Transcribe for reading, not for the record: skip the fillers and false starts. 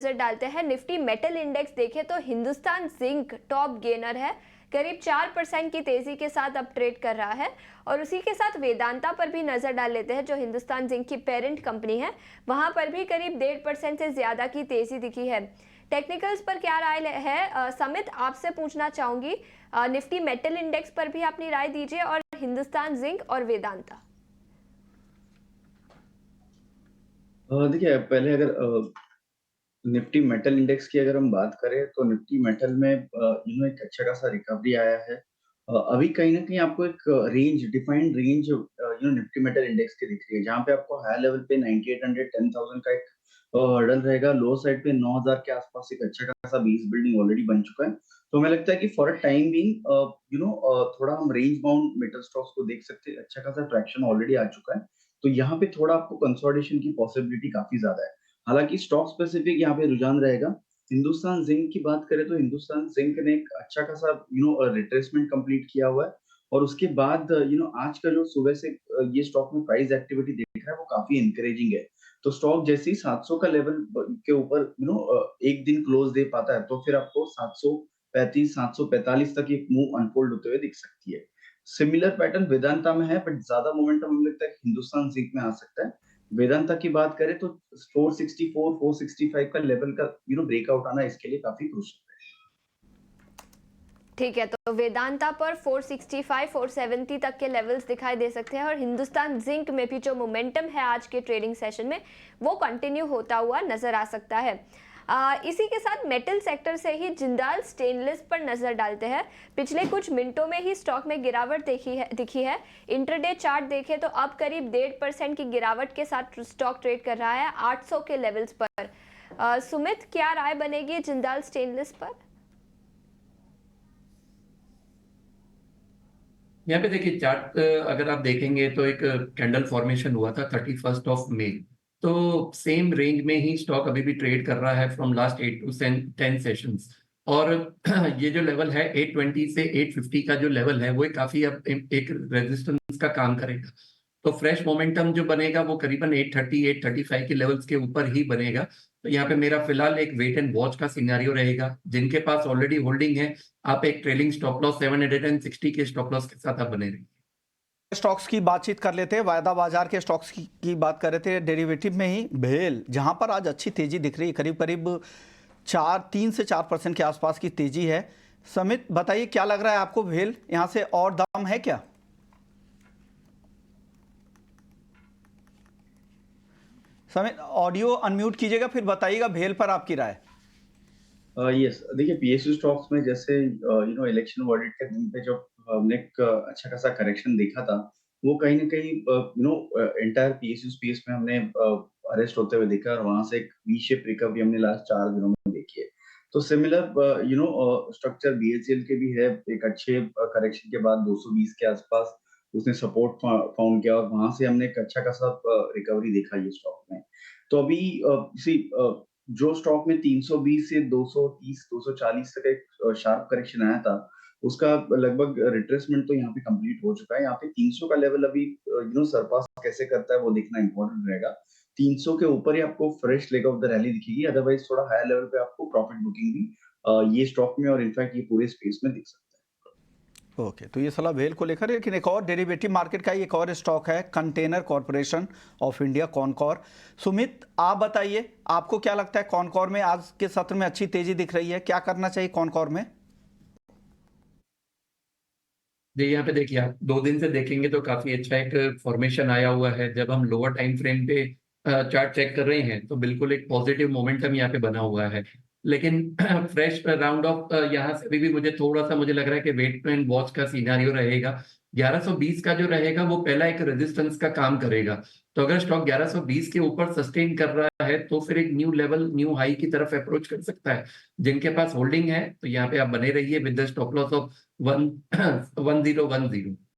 नजर डालते हैं निफ्टी मेटल इंडेक्स देखें तो हिंदुस्तान जिंक टॉप गेनर है। करीब 4% की तेजी के साथ अब ट्रेड कर रहा है। और उसी के साथ वेदांता पर भी नजर डाल लेते हैं जो हिंदुस्तान जिंक की पेरेंट कंपनी है। वहां पर भी करीब 1.5% से ज्यादा की तेजी दिखी है। टेक्निकल्स पर क्या राय है समित, आपसे पूछना चाहूंगी। निफ्टी मेटल इंडेक्स पर भी अपनी राय दीजिए और हिंदुस्तान जिंक और वेदांता। देखिए पहले अगर निफ्टी मेटल इंडेक्स की अगर हम बात करें तो निफ्टी मेटल में एक अच्छा खासा रिकवरी आया है। अभी कहीं न कहीं आपको एक range defined range Nifty metal index की दिख रही है, जहाँ पे आपको हाई लेवल पे 9800 10,000 का एक हर्डल रहेगा, लो साइड पे 9,000 के आसपास एक अच्छा खासा बेस बिल्डिंग ऑलरेडी बन चुका है। तो हमें लगता है कि फॉर अ टाइम बीइंग थोड़ा हम रेंज बाउंड मेटल स्टॉक्स को देख सकते हैं, अच्छा खासा ट्रैक्शन ऑलरेडी आ चुका है। तो यहाँ पे थोड़ा आपको कंसोलिडेशन की पॉसिबिलिटी काफ़ी ज़्यादा है। हालाँकि स्टॉक स्पेसिफिक यहाँ पे रुझान रहेगा। हिंदुस्तान ज़िंक की बात करें तो हिंदुस्तान ज़िंक ने एक अच्छा खासा रिट्रेसमेंट कंप्लीट किया हुआ है और उसके बाद आज का जो सुबह से ये स्टॉक में प्राइस एक्टिविटी दिख रहा है वो काफ़ी एनकरेजिंग है। तो स्टॉक जैसे ही 700 का लेवल के ऊपर एक दिन क्लोज दे पाता है तो फिर आपको 735 745 तक एक मूव अनफोल्ड होते हुए दिख सकती है। सिमिलर पैटर्न वेदांता में है बट ज़्यादा मोमेंटम हमें लगता है कि हिंदुस्तान ज़िंक में आ सकता है। वेदांता की बात करें तो 464 465 का लेवल का ब्रेकआउट आना इसके लिए काफी क्रूशियल है। ठीक है, तो वेदांता पर 465 470 तक के लेवल्स दिखाई दे सकते हैं और हिंदुस्तान जिंक में भी जो मोमेंटम है आज के ट्रेडिंग सेशन में वो कंटिन्यू होता हुआ नजर आ सकता है। इसी के साथ मेटल सेक्टर से ही जिंदाल स्टेनलेस पर नजर डालते हैं। पिछले कुछ मिनटों में ही स्टॉक में गिरावट दिखी है। इंटरडे चार्ट देखें तो अब करीब 1.5% की गिरावट के साथ स्टॉक ट्रेड कर रहा है 800 के लेवल्स पर। सुमित, क्या राय बनेगी जिंदाल स्टेनलेस पर? यहाँ पे देखिए चार्ट अगर आप देखेंगे तो एक कैंडल फॉर्मेशन हुआ था 31 तो सेम रेंज में ही स्टॉक अभी भी ट्रेड कर रहा है फ्रॉम लास्ट 8 टू 10 सेशंस। और ये जो लेवल है 820 से 850 का जो लेवल है वो काफी अब एक रेजिस्टेंस का काम करेगा। तो फ्रेश मोमेंटम जो बनेगा वो करीबन 830 835 के लेवल्स के ऊपर ही बनेगा। तो यहाँ पे मेरा फिलहाल एक वेट एंड वॉच का सिनेरियो रहेगा। जिनके पास ऑलरेडी होल्डिंग है, आप एक ट्रेलिंग स्टॉप लॉस 760 के स्टॉप लॉस के साथ आप बने रहिए। स्टॉक्स की बातचीत कर लेते हैं। वायदा बाजार के स्टॉक्स की बात कर रहे थे, डेरिवेटिव में ही भेल, जहां पर आज अच्छी तेजी दिख रही है, करीब करीब 3 से 4% के आसपास की तेजी है। समित, बताइए क्या लग रहा है आपको, भेल यहां से और दाम है क्या? समित, ऑडियो अनम्यूट कीजिएगा फिर बताइएगा भेल पर आपकी राय। यस, देखिए पीएसयू स्टॉक्स में जैसे इलेक्शन ऑडिट के दिन पे जब हमने एक अच्छा खासा करेक्शन देखा था, वो कहीं न कहीं एंटायर पीएसयू स्पेस में हमने अरेस्ट होते हुए देखा और वहाँ से एक वी शेप रिकवरी हमने लास्ट 4 दिनों में देखी है। तो सिमिलर स्ट्रक्चर बीएचईएल के भी है, एक अच्छे करेक्शन के बाद 220 के आसपास उसने सपोर्ट फाउंड किया और वहाँ से हमने एक अच्छा खासा रिकवरी देखा ये स्टॉक में। तो अभी जो स्टॉक में 320 से 230 240 तक एक शार्प करेक्शन आया था, उसका लगभग रिट्रेसमेंट तो यहाँ पे कंप्लीट हो चुका है। यहाँ पे 300 का लेवल अभी सरपास कैसे करता है वो देखना इंपॉर्टेंट रहेगा। 300 के ऊपर ही आपको fresh leg of the rally दिखेगी, अदरवाइज थोड़ा हायर लेवल पे आपको प्रॉफिट बुकिंग भी ये स्टॉक में और इनफैक्ट ये पूरे स्पेस में दिख सकता है। ओके, तो ये सलाह भेल को लेकर। लेकिन एक और डेरिवेटिव मार्केट का एक और स्टॉक है, container corporation of India, Concor. Sumit, आप बताइए आपको क्या लगता है, कॉनकॉर में आज के सत्र में अच्छी तेजी दिख रही है, क्या करना चाहिए कॉनकॉर में? जी, यहाँ पे देखिए आप 2 दिन से देखेंगे तो काफी अच्छा एक फॉर्मेशन आया हुआ है। जब हम लोअर टाइम फ्रेम पे चार्ट चेक कर रहे हैं तो बिल्कुल एक पॉजिटिव मोमेंटम यहाँ पे बना हुआ है। लेकिन फ्रेश राउंड ऑफ यहाँ से भी मुझे थोड़ा सा मुझे लग रहा है कि वेट एंड वॉच का सिनेरियो रहेगा। 1120 का जो रहेगा वो पहला एक रेजिस्टेंस का काम करेगा। तो अगर स्टॉक 1120 के ऊपर सस्टेन कर रहा है तो फिर एक न्यू लेवल न्यू हाई की तरफ अप्रोच कर सकता है। जिनके पास होल्डिंग है तो यहाँ पे आप बने रहिए with the stop loss of 1010।